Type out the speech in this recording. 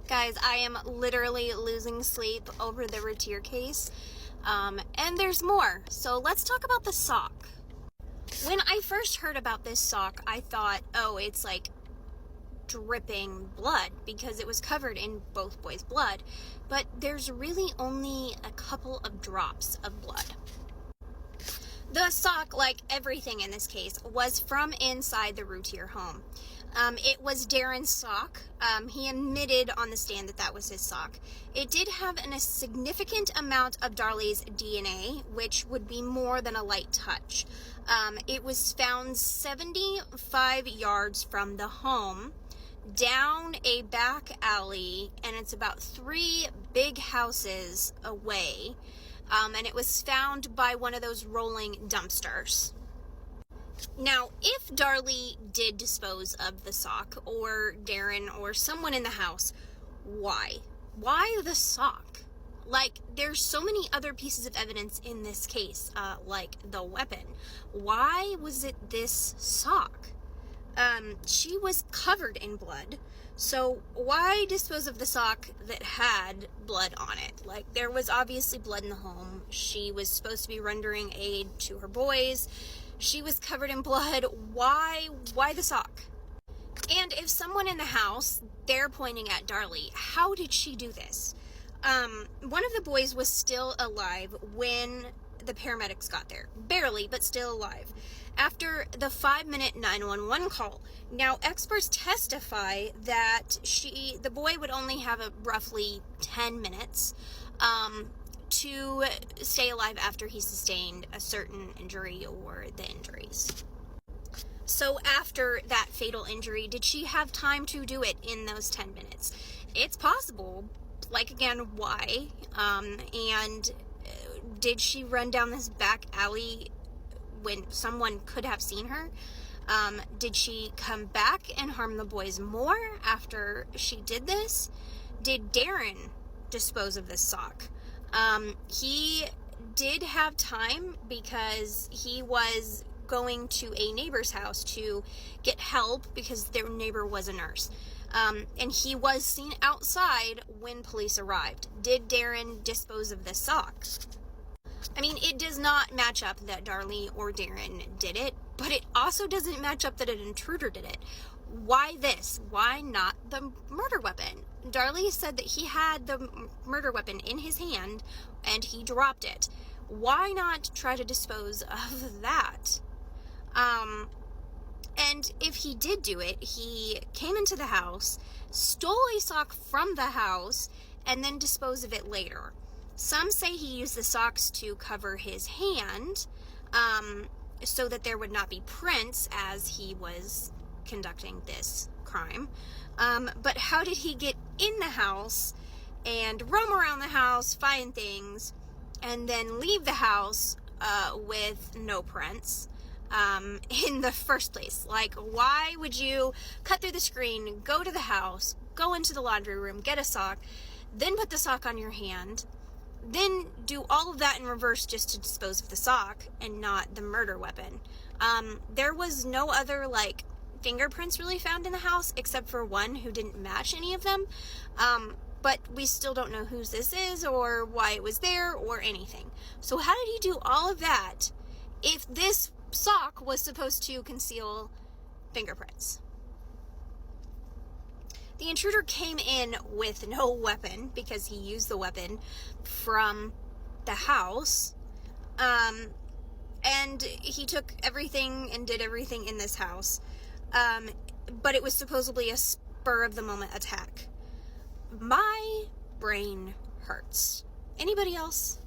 Guys, I am literally losing sleep over the Routier case, and there's more. So let's talk about the sock. When I first heard about this sock, I thought, oh, it's like dripping blood because it was covered in both boys' blood, but there's really only a couple of drops of blood. The sock, like everything in this case, was from inside the Routier home. It was Darren's sock. He admitted on the stand that that was his sock. It did have a significant amount of Darlie's DNA, which would be more than a light touch. It was found 75 yards from the home, down a back alley, and it's about 3 big houses away. And it was found by one of those rolling dumpsters. Now, if Darlie did dispose of the sock, or Darren, or someone in the house, why? Why the sock? Like, there's so many other pieces of evidence in this case, like the weapon. Why was it this sock? She was covered in blood, so why dispose of the sock that had blood on it? Like, there was obviously blood in the home. She was supposed to be rendering aid to her boys. She was covered in blood. Why the sock? And if someone in the house, they're pointing at Darlie, how did she do this? One of the boys was still alive when the paramedics got there. Barely, but still alive. After the 5-minute 911 call. Now, experts testify that the boy would only have roughly 10 minutes to stay alive after he sustained a certain injury or the injuries. So after that fatal injury, did she have time to do it in those 10 minutes? It's possible. Like, again, why? And did she run down this back alley when someone could have seen her? Did she come back and harm the boys more after she did this? Did Darren dispose of this sock? He did have time because he was going to a neighbor's house to get help because their neighbor was a nurse. And he was seen outside when police arrived. Did Darren dispose of this sock? I mean, it does not match up that Darlie or Darren did it, but it also doesn't match up that an intruder did it. Why this? Why not the murder weapon? Darlie said that he had the murder weapon in his hand and he dropped it. Why not try to dispose of that? And if he did do it, he came into the house, stole a sock from the house, and then disposed of it later. Some say he used the socks to cover his hand, so that there would not be prints as he was conducting this crime. But how did he get in the house and roam around the house, find things, and then leave the house with no prints in the first place? Like, why would you cut through the screen, go to the house, go into the laundry room, get a sock, then put the sock on your hand, then do all of that in reverse just to dispose of the sock and not the murder weapon? There was no other, like, fingerprints really found in the house except for one who didn't match any of them. But we still don't know whose this is or why it was there or anything. So how did he do all of that if this sock was supposed to conceal fingerprints? The intruder came in with no weapon because he used the weapon from the house. And he took everything and did everything in this house. But it was supposedly a spur-of-the-moment attack. My brain hurts. Anybody else?